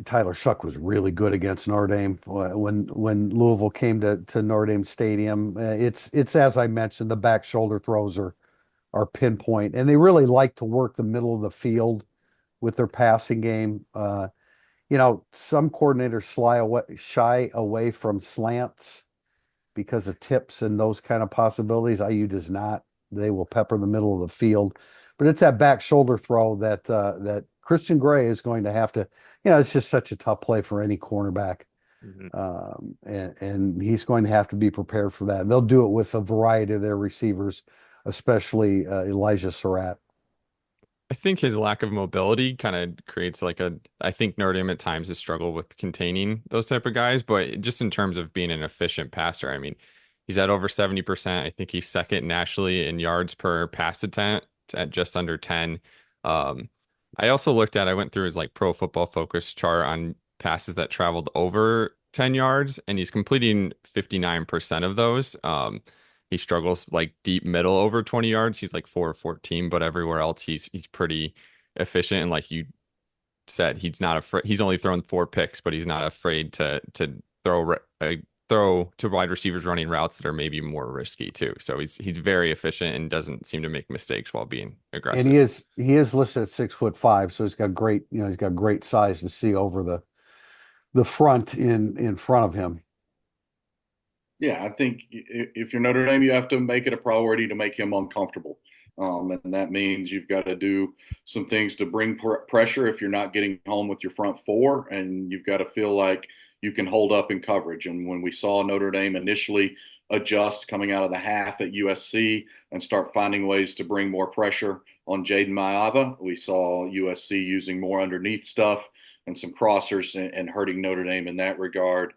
Tyler Shuck was really good against Notre Dame when Louisville came to Notre Dame Stadium. It's as I mentioned, the back shoulder throws are pinpoint, and they really like to work the middle of the field with their passing game. Some coordinators shy away from slants because of tips and those kind of possibilities. IU does not. They will pepper the middle of the field, but it's that back shoulder throw that Christian Gray is going to have to. It's just such a tough play for any cornerback, and he's going to have to be prepared for that. And they'll do it with a variety of their receivers, especially Elijah Surratt. I think his lack of mobility kind of creates I think Notre Dame at times has struggled with containing those type of guys, but just in terms of being an efficient passer, I mean, he's at over 70%. I think he's second nationally in yards per pass attempt at just under 10. I went through his Pro Football Focus chart on passes that traveled over 10 yards, and he's completing 59% of those. He struggles deep middle over 20 yards. He's 4 of 14, but everywhere else he's pretty efficient. And like you said, he's not afraid. He's only thrown 4 picks, but he's not afraid to throw to wide receivers running routes that are maybe more risky too. So he's very efficient and doesn't seem to make mistakes while being aggressive. And he is listed at 6'5", so he's got great size to see over the front in front of him. Yeah, I think if you're Notre Dame, you have to make it a priority to make him uncomfortable. And that means you've got to do some things to bring pressure if you're not getting home with your front four, and you've got to feel like you can hold up in coverage. And when we saw Notre Dame initially adjust coming out of the half at USC and start finding ways to bring more pressure on Jaden Maiava, we saw USC using more underneath stuff and some crossers and hurting Notre Dame in that regard.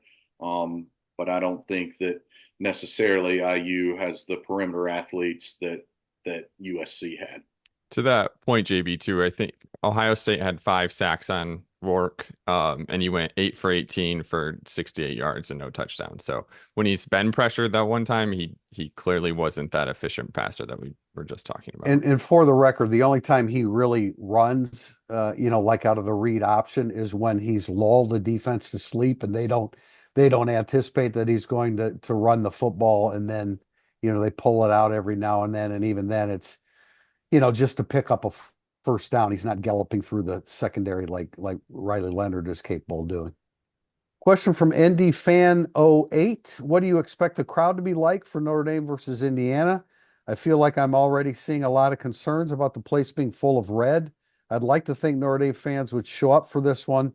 But I don't think that necessarily IU has the perimeter athletes that USC had. To that point, JB, too, I think Ohio State had 5 sacks on Rourke, and he went 8 for 18 for 68 yards and no touchdown. So when he's been pressured that one time, he clearly wasn't that efficient passer that we were just talking about. And for the record, the only time he really runs, out of the read option is when he's lulled the defense to sleep and they don't anticipate that he's going to run the football, and then they pull it out every now and then, and even then it's just to pick up a first down. He's not galloping through the secondary like Riley Leonard is capable of doing. Question from ND Fan 08. What do you expect the crowd to be like for Notre Dame versus Indiana? I feel like I'm already seeing a lot of concerns about the place being full of red. I'd like to think Notre Dame fans would show up for this one.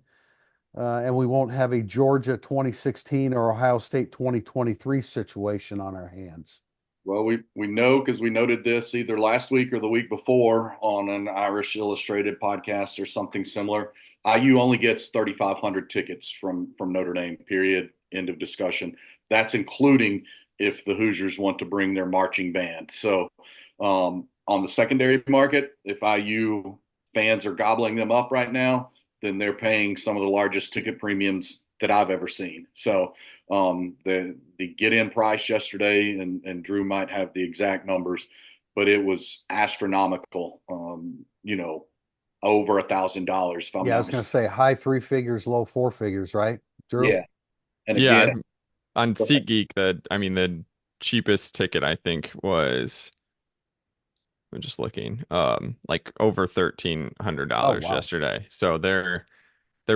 And we won't have a Georgia 2016 or Ohio State 2023 situation on our hands. Well, we know because we noted this either last week or the week before on an Irish Illustrated podcast or something similar. IU only gets 3,500 tickets from Notre Dame, period, end of discussion. That's including if the Hoosiers want to bring their marching band. So on the secondary market, if IU fans are gobbling them up right now, then they're paying some of the largest ticket premiums that I've ever seen. So the get-in price yesterday, and Drew might have the exact numbers, but it was astronomical. Over $1,000 if I'm Yeah, I not was going mistaken. to say high three figures, low four figures, right, Drew? Yeah, and Yeah, again, on SeatGeek, the cheapest ticket I think was, I'm just looking, like over Oh, $1,300 wow. yesterday. So they're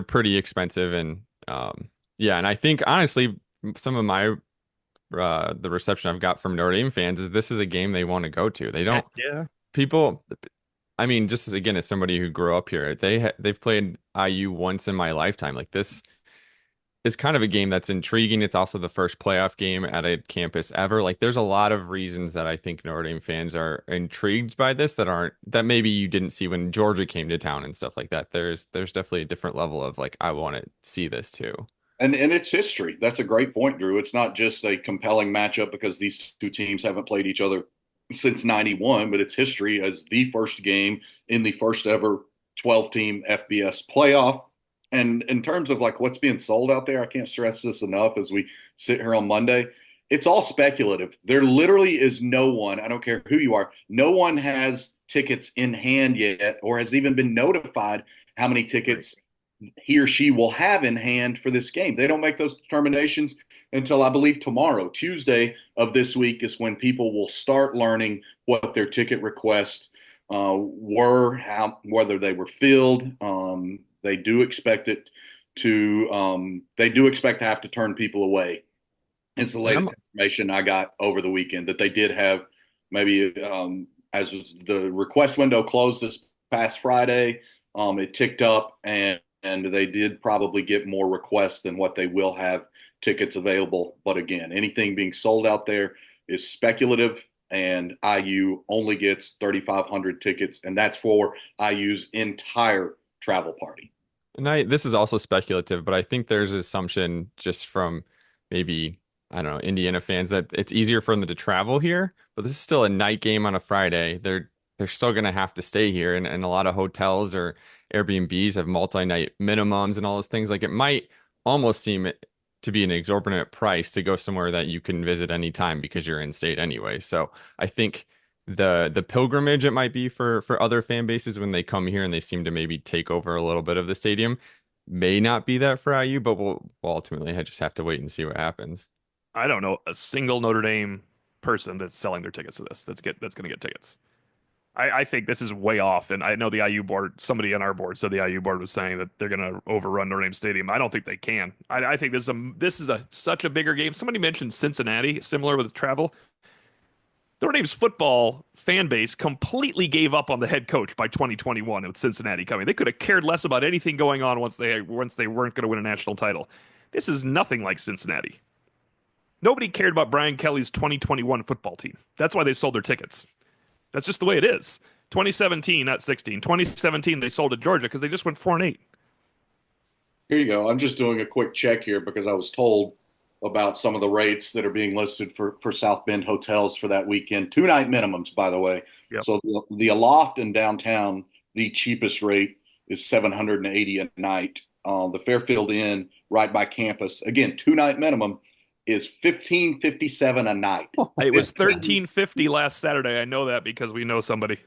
pretty expensive, and yeah, and I think honestly, some of my the reception I've got from Notre Dame fans is this is a game they want to go to. They don't Heck yeah. people. I mean, just as again as somebody who grew up here, they've played IU once in my lifetime. Like this is kind of a game that's intriguing. It's also the first playoff game at a campus ever. Like there's a lot of reasons that I think Notre Dame fans are intrigued by this that maybe you didn't see when Georgia came to town and stuff like that. There's definitely a different level of like I want to see this too. and it's history. That's a great point, Drew. It's not just a compelling matchup because these two teams haven't played each other since '91, but it's history as the first game in the first ever 12-team FBS playoff. And in terms of like what's being sold out there, I can't stress this enough as we sit here on Monday. It's all speculative. There literally is no one, I don't care who you are, no one has tickets in hand yet or has even been notified how many tickets he or she will have in hand for this game. They don't make those determinations until I believe tomorrow, Tuesday of this week, is when people will start learning what their ticket requests were, whether they were filled. They do expect it to. They do expect to have to turn people away. It's the And I'm latest information I got over the weekend that they did have maybe as the request window closed this past Friday, it ticked up and they did probably get more requests than what they will have tickets available. But again, anything being sold out there is speculative, and IU only gets 3,500 tickets, and that's for IU's entire travel party. And this is also speculative, but I think there's an assumption just from maybe, I don't know, Indiana fans that it's easier for them to travel here, but this is still a night game on a Friday. They're still gonna have to stay here, and a lot of hotels or Airbnbs have multi-night minimums and all those things. Like it might almost seem to be an exorbitant price to go somewhere that you can visit anytime because you're in state anyway. So I think the pilgrimage it might be for other fan bases when they come here and they seem to maybe take over a little bit of the stadium may not be that for IU, but we'll ultimately just have to wait and see what happens. I don't know a single Notre Dame person that's selling their tickets to this that's going to get tickets. I think this is way off, and I know the IU board. Somebody on our board said the IU board was saying that they're going to overrun Notre Dame Stadium. I don't think they can. I think this is such a bigger game. Somebody mentioned Cincinnati, similar with travel. Notre Dame's football fan base completely gave up on the head coach by 2021 with Cincinnati coming. They could have cared less about anything going on once they weren't going to win a national title. This is nothing like Cincinnati. Nobody cared about Brian Kelly's 2021 football team. That's why they sold their tickets. That's just the way it is. 2017, not 16. 2017, they sold to Georgia because they just went 4-8. Here you go. I'm just doing a quick check here because I was told about some of the rates that are being listed for South Bend hotels for that weekend. 2-night minimums, by the way. Yep. So the Aloft in downtown, the cheapest rate is $780 a night. The Fairfield Inn right by campus, again, 2-night minimum is $1,557 a night. It was $1,350 last Saturday. I know that because we know somebody.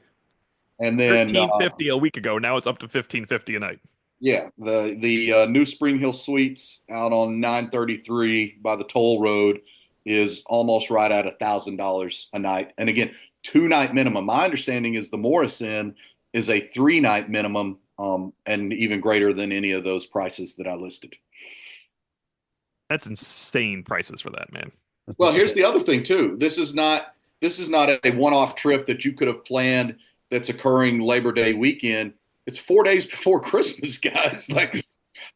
And then $1,350 a week ago. Now it's up to $1,550 a night. yeah, the New Spring Hill Suites out on 933 by the toll road is almost right at $1,000 a night. And again, 2-night minimum. My understanding is the Morris Inn is a 3-night minimum, and even greater than any of those prices that I listed. That's insane prices for that, man. Well, here's the other thing too. This is not a one-off trip that you could have planned that's occurring Labor Day weekend. It's 4 days before Christmas, guys. Like,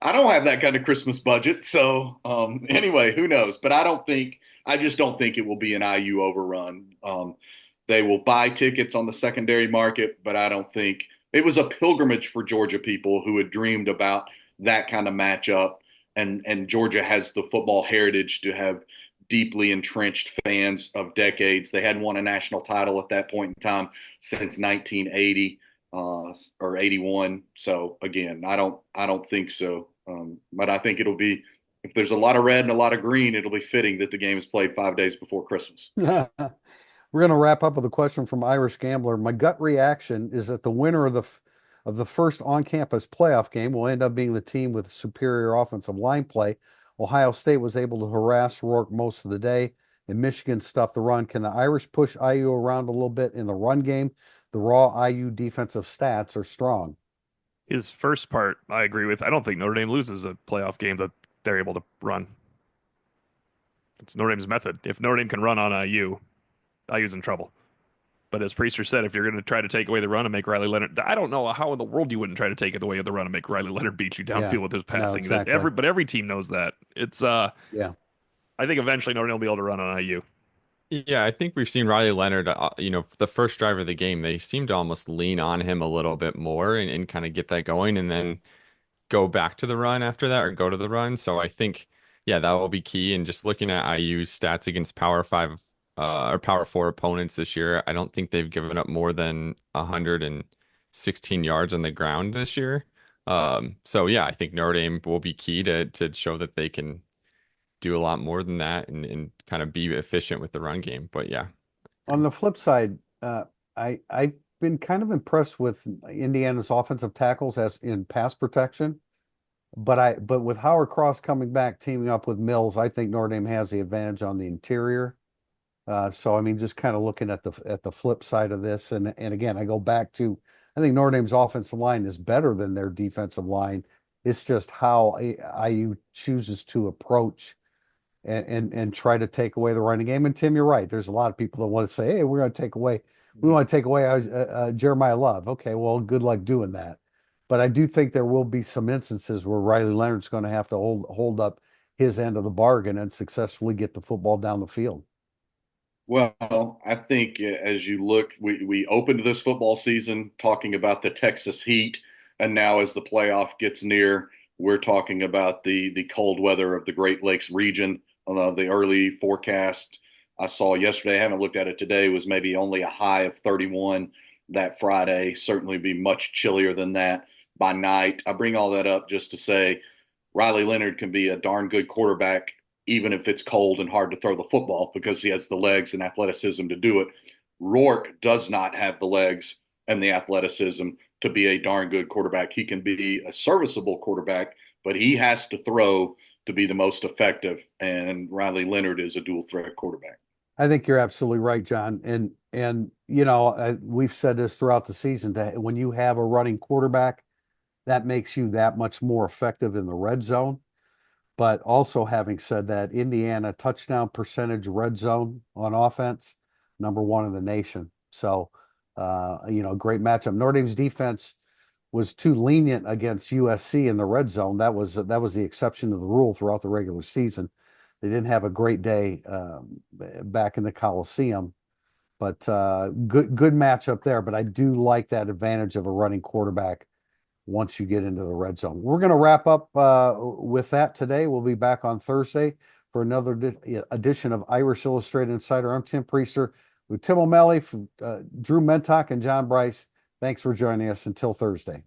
I don't have that kind of Christmas budget. So, anyway, who knows? But I just don't think it will be an IU overrun. They will buy tickets on the secondary market, but I don't think it was a pilgrimage for Georgia people who had dreamed about that kind of matchup. And Georgia has the football heritage to have deeply entrenched fans of decades. They hadn't won a national title at that point in time since 1980 or 81. So again, I don't think so. But I think it'll be, if there's a lot of red and a lot of green, it'll be fitting that the game is played 5 days before Christmas. We're going to wrap up with a question from Irish Gambler. My gut reaction is that the winner of the first on-campus playoff game will end up being the team with superior offensive line play. Ohio State was able to harass Rourke most of the day, and Michigan stuffed the run. Can the Irish push IU around a little bit in the run game? The raw IU defensive stats are strong. His first part, I agree with. I don't think Notre Dame loses a playoff game that they're able to run. It's Notre Dame's method. If Notre Dame can run on IU's in trouble. But as Priester said, if you're going to try to take away the run and make Riley Leonard, I don't know how in the world you wouldn't try to take it away with the run and make Riley Leonard beat you downfield with his passing. exactly. Every team knows that. It's Yeah. I think eventually Notre Dame will be able to run on IU. Yeah, I think we've seen Riley Leonard, the first drive of the game, they seem to almost lean on him a little bit more and kind of get that going and then go back to the run after that or go to the run. So I think, yeah, that will be key. And just looking at IU's stats against Power Five or Power Four opponents this year, I don't think they've given up more than 116 yards on the ground this year. So yeah, I think Notre Dame will be key to show that they can do a lot more than that and kind of be efficient with the run game. But yeah. On the flip side, I've been kind of impressed with Indiana's offensive tackles as in pass protection. But with Howard Cross coming back, teaming up with Mills, I think Notre Dame has the advantage on the interior. So I mean, just kind of looking at the flip side of this, and again, I go back to I think Notre Dame's offensive line is better than their defensive line. It's just how IU chooses to approach and try to take away the running game. And Tim, you're right. There's a lot of people that want to say, "Hey, we want to take away Jeremiah Love." Okay, well, good luck doing that. But I do think there will be some instances where Riley Leonard's going to have to hold up his end of the bargain and successfully get the football down the field. Well, I think as you look, we opened this football season talking about the Texas heat, and now as the playoff gets near, we're talking about the cold weather of the Great Lakes region. The early forecast I saw yesterday, I haven't looked at it today, was maybe only a high of 31 that Friday. Certainly be much chillier than that by night. I bring all that up just to say Riley Leonard can be a darn good quarterback even if it's cold and hard to throw the football because he has the legs and athleticism to do it. Rourke does not have the legs and the athleticism to be a darn good quarterback. He can be a serviceable quarterback, but he has to throw to be the most effective. And Riley Leonard is a dual threat quarterback. I think you're absolutely right, John. And we've said this throughout the season that when you have a running quarterback, that makes you that much more effective in the red zone. But also having said that, Indiana touchdown percentage red zone on offense, #1 in the nation. So, great matchup. Notre Dame's defense was too lenient against USC in the red zone. That was the exception to the rule throughout the regular season. They didn't have a great day back in the Coliseum, but good matchup there. But I do like that advantage of a running quarterback once you get into the red zone. We're going to wrap up with that today. We'll be back on Thursday for another edition of Irish Illustrated Insider. I'm Tim Priester with Tim O'Malley, Drew Mentok, and John Bryce. Thanks for joining us until Thursday.